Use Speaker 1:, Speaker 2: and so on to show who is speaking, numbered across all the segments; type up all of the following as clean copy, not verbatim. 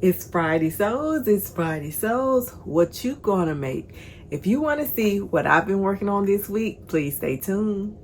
Speaker 1: It's Friday Sews, it's Friday Sews. What you gonna make? If you want to see what I've been working on this week, please stay tuned.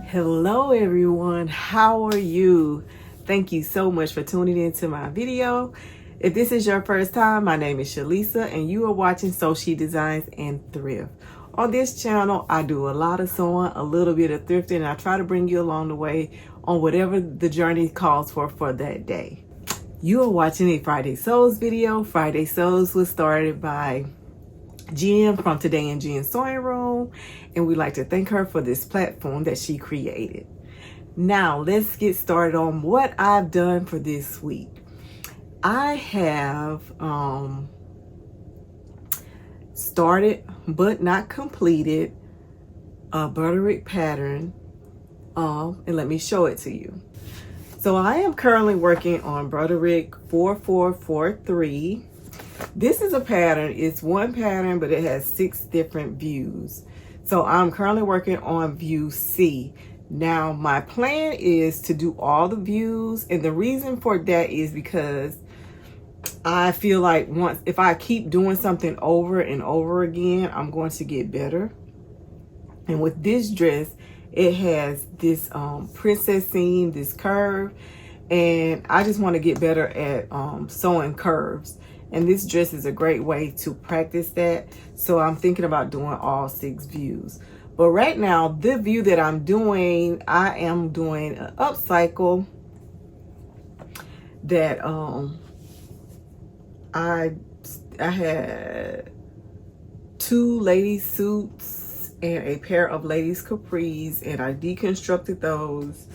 Speaker 1: Hello everyone, how are you? Thank you so much for tuning into my video. If this is your first time, my name is Shalisa and you are watching Sew She Designs and Thrift. On this channel, I do a lot of sewing, a little bit of thrifting, and I try to bring you along the way on whatever the journey calls for that day. You are watching a Friday Sews video. Friday Sews was started by Jen from Today in Jen's Sewing Room, and we'd like to thank her for this platform that she created. Now, let's get started on what I've done for this week. I have started but not completed a Broderick pattern, and let me show it to you. So I am currently working on Broderick 4443. This is a pattern. It's one pattern, but it has 6 different views. So I'm currently working on view C. Now my plan is to do all the views, and the reason for that is because I feel like if I keep doing something over and over again, I'm going to get better. And with this dress, it has this princess seam, this curve, and I just want to get better at sewing curves. And this dress is a great way to practice that. So I'm thinking about doing all 6 views. But right now, the view that I am doing an upcycle that I had 2 ladies suits and a pair of ladies capris, and I deconstructed those,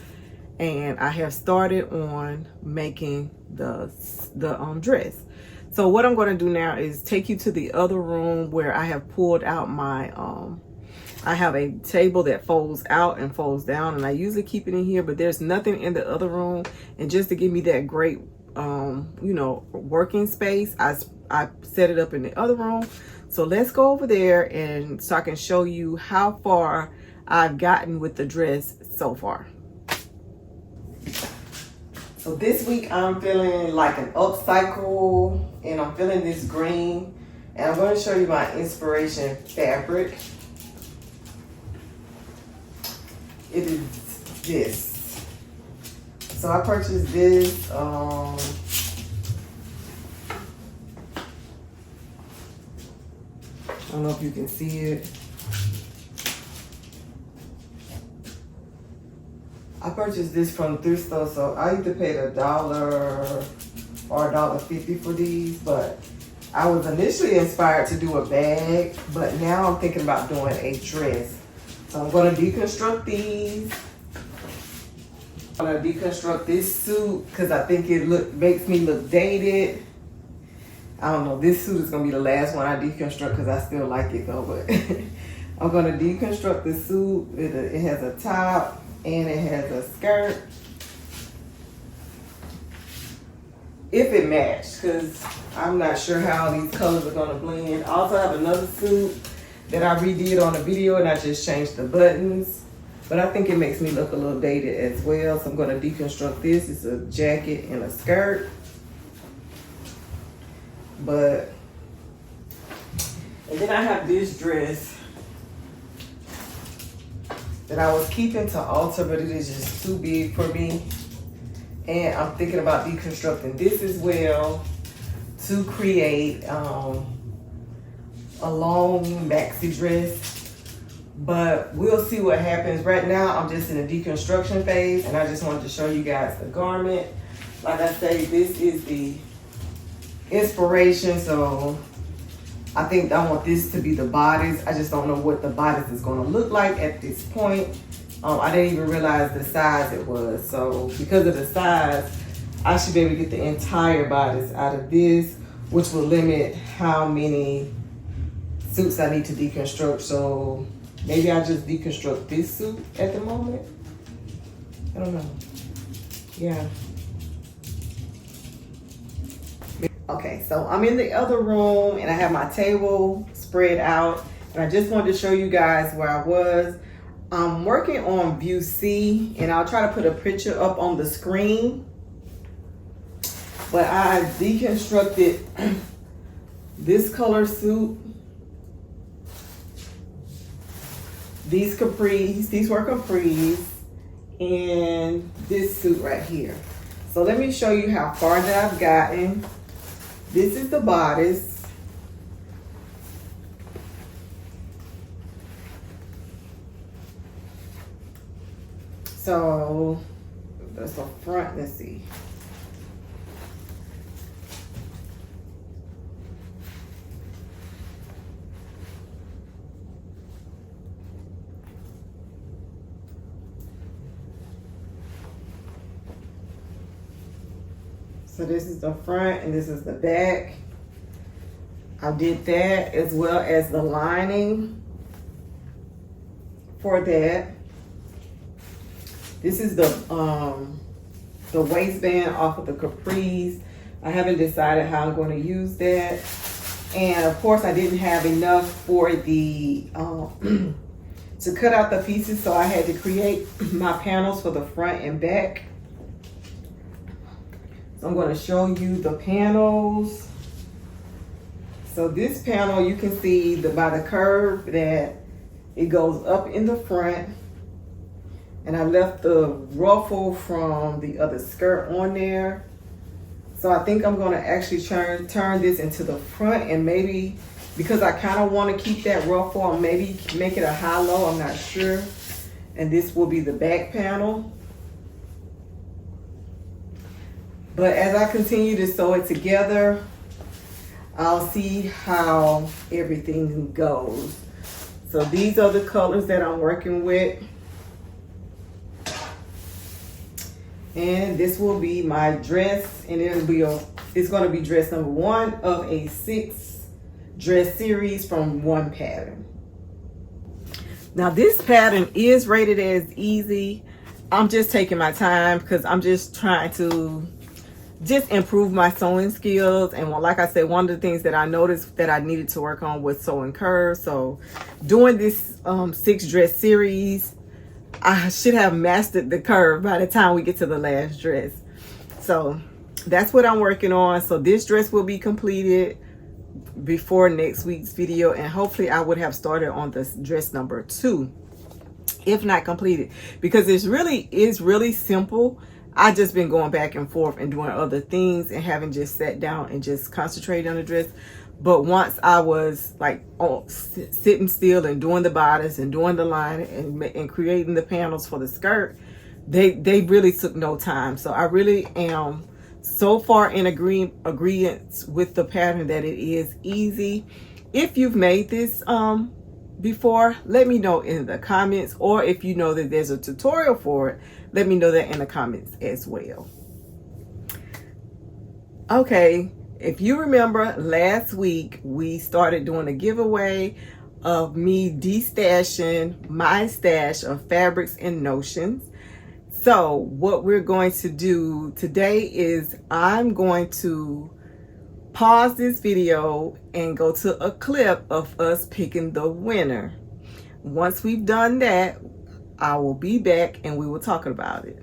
Speaker 1: and I have started on making the dress. So what I'm going to do now is take you to the other room where I have pulled out my I have a table that folds out and folds down, and I usually keep it in here, but there's nothing in the other room. And just to give me that great working space, I set it up in the other room. So let's go over there and so I can show you how far I've gotten with the dress so far. So this week I'm feeling like an upcycle, and I'm feeling this green, and I'm going to show you my inspiration fabric. It is this. So I purchased this I don't know if you can see it. I purchased this from the thrift store, so I either paid $1 or $1.50 for these, but I was initially inspired to do a bag, but now I'm thinking about doing a dress. So I'm going to deconstruct these. I'm going to deconstruct this suit because I think it makes me look dated. I don't know, this suit is going to be the last one I deconstruct because I still like it though, but I'm going to deconstruct the suit. It has a top and it has a skirt. If it matched, because I'm not sure how these colors are going to blend. I also have another suit that I redid on the video, and I just changed the buttons. But I think it makes me look a little dated as well. So I'm going to deconstruct this. It's a jacket and a skirt. And then I have this dress that I was keeping to alter, but it is just too big for me. And I'm thinking about deconstructing this as well to create a long maxi dress. But we'll see what happens. Right now, I'm just in a deconstruction phase, and I just wanted to show you guys the garment. Like I say, this is the inspiration, so I think I want this to be the bodice. I just don't know what the bodice is going to look like at this point. I didn't even realize the size it was. So because of the size, I should be able to get the entire bodice out of this, which will limit how many suits I need to deconstruct. So maybe I just deconstruct this suit at the moment. I don't know. Yeah. Okay, so I'm in the other room and I have my table spread out I just wanted to show you guys where I was. I'm working on view C, and I'll try to put a picture up on the screen. But I deconstructed this color suit. These capris, these were capris, and this suit right here. So let me show you how far that I've gotten. This is the bodice. So that's the front, let's see. So this is the front and this is the back. I did that as well as the lining for that. This is the waistband off of the capris. I haven't decided how I'm going to use that. And of course I didn't have enough for the to cut out the pieces, so I had to create my panels for the front and back. So I'm going to show you the panels. So this panel, you can see by the curve that it goes up in the front. And I left the ruffle from the other skirt on there. So I think I'm gonna actually turn this into the front, and maybe, because I kind of want to keep that ruffle, or maybe make it a high-low, I'm not sure. And this will be the back panel. But as I continue to sew it together, I'll see how everything goes. So these are the colors that I'm working with. And this will be my dress, and it's going to be dress number 1 of a 6 dress series from one pattern. Now this pattern is rated as easy. I'm just taking my time because I'm just trying to improve my sewing skills. And like I said, one of the things that I noticed that I needed to work on was sewing curves. So doing this 6 dress series, I should have mastered the curve by the time we get to the last dress. So that's what I'm working on. So this dress will be completed before next week's video, and hopefully I would have started on this dress number 2, if not completed, because it is really simple. I just been going back and forth and doing other things and haven't just sat down and just concentrated on the dress. But once I was like sitting still and doing the bodice and doing the line and creating the panels for the skirt, they really took no time. So I really am so far in agreement with the pattern that it is easy. If you've made this before, let me know in the comments, or if you know that there's a tutorial for it, let me know that in the comments as well. Okay. If you remember, last week we started doing a giveaway of me destashing my stash of fabrics and notions. So what we're going to do today is I'm going to pause this video and go to a clip of us picking the winner. Once we've done that, I will be back and we will talk about it.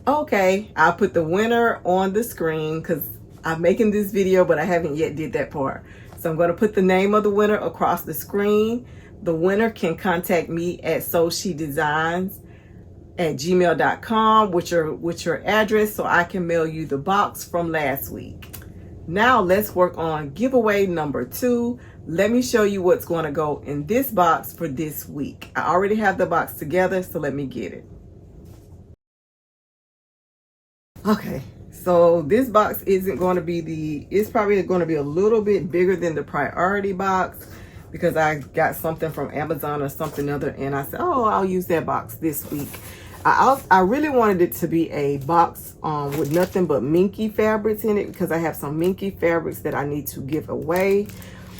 Speaker 1: Okay, I'll put the winner on the screen because I'm making this video, but I haven't yet did that part. So I'm going to put the name of the winner across the screen. The winner can contact me at sewshedesigns@gmail.com with your address, so I can mail you the box from last week. Now let's work on giveaway number 2. Let me show you what's going to go in this box for this week. I already have the box together, so let me get it. Okay, so this box isn't going to be it's probably going to be a little bit bigger than the priority box, because I got something from Amazon or something other, and I said, oh, I'll use that box this week. I really wanted it to be a box with nothing but minky fabrics in it, because I have some minky fabrics that I need to give away.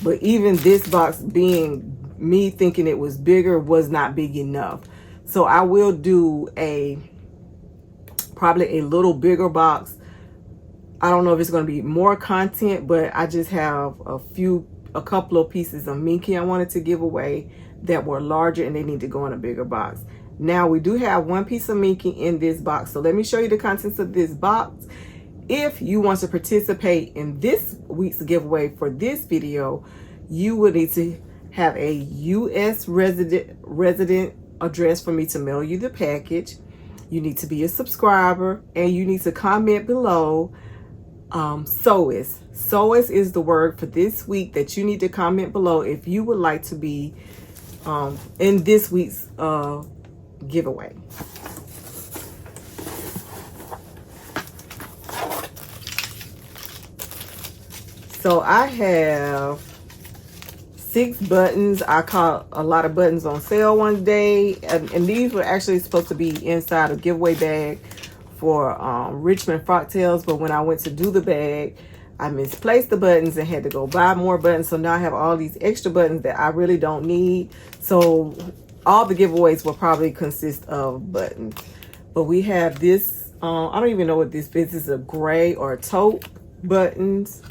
Speaker 1: But even this box, being me thinking it was bigger, was not big enough. So I will do probably a little bigger box. I don't know if it's going to be more content, but I just have a couple of pieces of minky I wanted to give away that were larger, and they need to go in a bigger box. Now we do have one piece of minky in this box, so let me show you the contents of this box. If you want to participate in this week's giveaway for this video, you would need to have a U.S. resident address for me to mail you the package. You need to be a subscriber, and you need to comment below SOS. SOS is the word for this week that you need to comment below if you would like to be in this week's giveaway. So I have 6 buttons. I caught a lot of buttons on sale one day, and these were actually supposed to be inside a giveaway bag for Richmond Frocktails, but when I went to do the bag, I misplaced the buttons and had to go buy more buttons. So now I have all these extra buttons that I really don't need. So all the giveaways will probably consist of buttons. But we have this, I don't even know what this is. This is a gray or taupe buttons,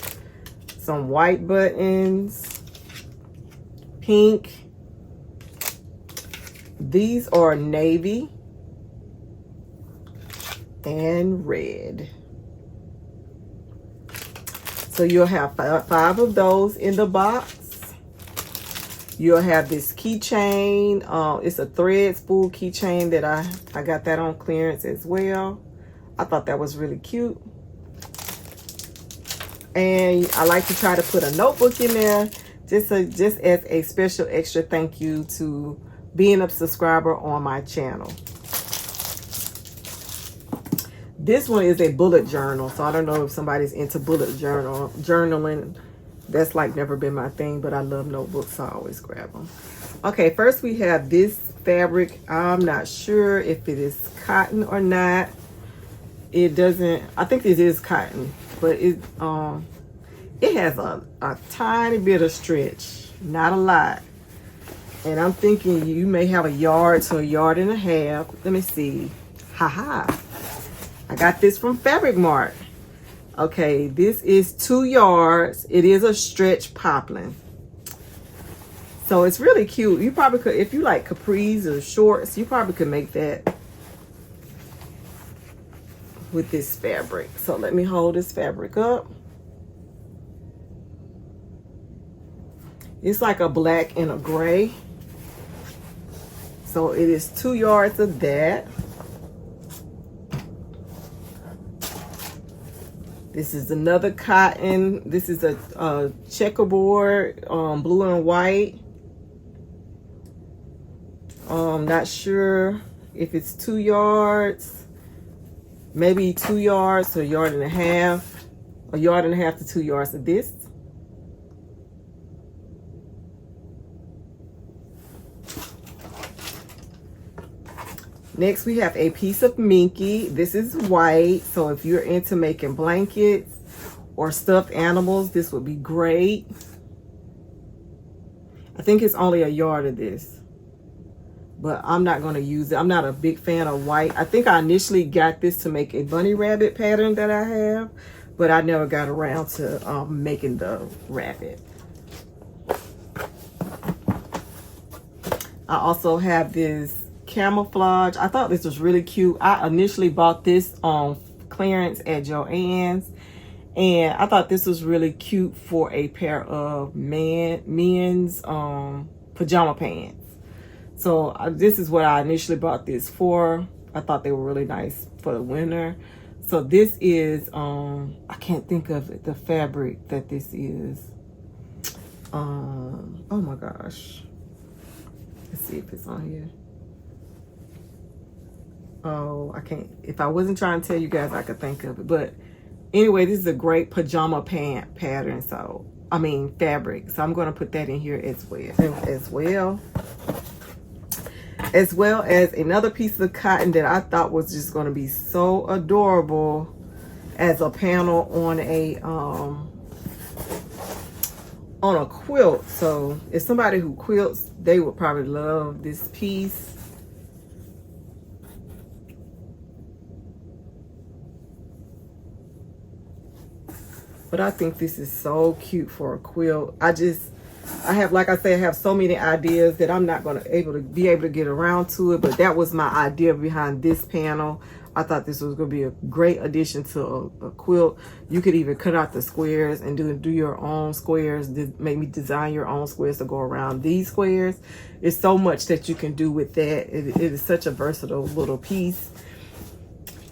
Speaker 1: some white buttons, pink. These are navy and red. So you'll have 5 of those in the box. You'll have this keychain. It's a thread spool keychain that I got that on clearance as well. I thought that was really cute. And I like to try to put a notebook in there just as a special extra thank you to being a subscriber on my channel. This one is a bullet journal, so I don't know if somebody's into bullet journaling. That's like never been my thing, but I love notebooks, so I always grab them. Okay, first we have this fabric. I'm not sure if it is cotton or not. It doesn't, I think it is cotton, but it has a tiny bit of stretch, not a lot. And I'm thinking you may have a yard to a yard and a half. Let me see. Haha. I got this from Fabric Mart. Okay, this is 2 yards. It is a stretch poplin. So it's really cute. You probably could, if you like capris or shorts, you probably could make that with this fabric. So let me hold this fabric up. It's like a black and a gray. So it is 2 yards of that. This is another cotton. This is a checkerboard, blue and white. Not sure if it's 2 yards, maybe 2 yards to a yard and a half, to 2 yards of this. Next, we have a piece of minky. This is white, so if you're into making blankets or stuffed animals, this would be great. I think it's only a yard of this, but I'm not going to use it. I'm not a big fan of white. I think I initially got this to make a bunny rabbit pattern that I have, but I never got around to making the rabbit. I also have this camouflage. I thought this was really cute. I initially bought this on clearance at Joann's, and I thought this was really cute for a pair of men's pajama pants. So this is what I initially bought this for. I thought they were really nice for the winter. So this is I can't think of the fabric that this is. Oh my gosh, let's see if it's on here. Oh, I can't. If I wasn't trying to tell you guys, I could think of it. But anyway, this is a great pajama pant pattern. So fabric. So I'm going to put that in here as well as another piece of cotton that I thought was just going to be so adorable as a panel on a quilt. So if somebody who quilts, they would probably love this piece. But I think this is so cute for a quilt. I have, like I say, I have so many ideas that I'm not going to be able to get around to it. But that was my idea behind this panel. I thought this was going to be a great addition to a quilt. You could even cut out the squares and do your own squares. Maybe design your own squares to go around these squares. It's so much that you can do with that. It is such a versatile little piece.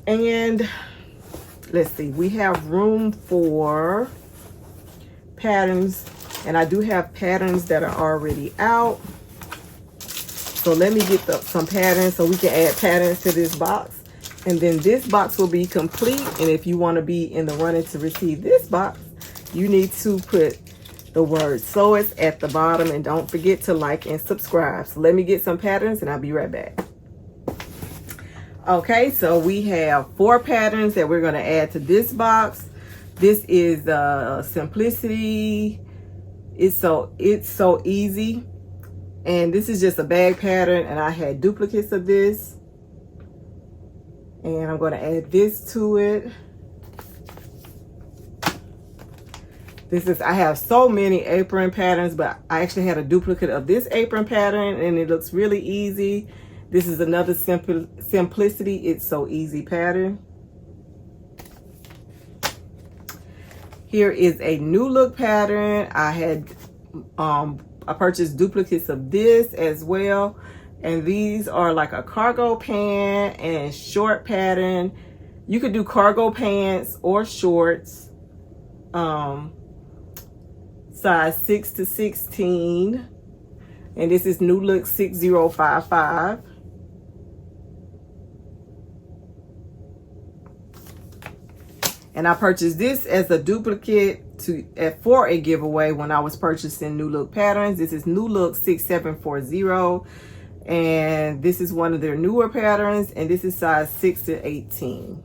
Speaker 1: And let's see, we have room for patterns, and I do have patterns that are already out. So let me get some patterns so we can add patterns to this box, and then this box will be complete. And if you want to be in the running to receive this box, you need to put the word SOS at the bottom, and don't forget to like and subscribe. So let me get some patterns and I'll be right back. Okay, so we have 4 patterns that we're going to add to this box. This is Simplicity. It's so easy. And this is just a bag pattern, and I had duplicates of this. And I'm going to add this to it. I have so many apron patterns, but I actually had a duplicate of this apron pattern, and it looks really easy. This is another Simplicity, It's So Easy pattern. Here is a New Look pattern. I purchased duplicates of this as well. And these are like a cargo pant and short pattern. You could do cargo pants or shorts. Size 6 to 16. And this is New Look 6055. And I purchased this as a duplicate for a giveaway when I was purchasing New Look patterns. This is New Look 6740. And this is one of their newer patterns. And this is size 6 to 18.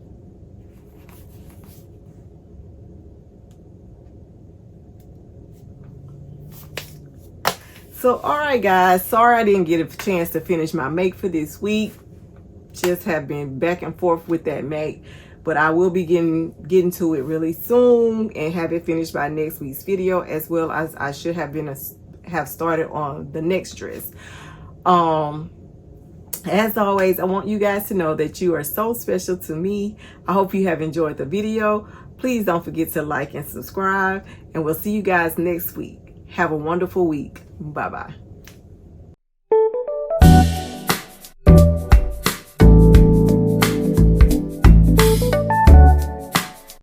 Speaker 1: So, all right, guys. Sorry I didn't get a chance to finish my make for this week. Just have been back and forth with that make. But I will be getting to it really soon and have it finished by next week's video, as well as I should have started on the next dress. As always, I want you guys to know that you are so special to me. I hope you have enjoyed the video. Please don't forget to like and subscribe, and we'll see you guys next week. Have a wonderful week. Bye-bye.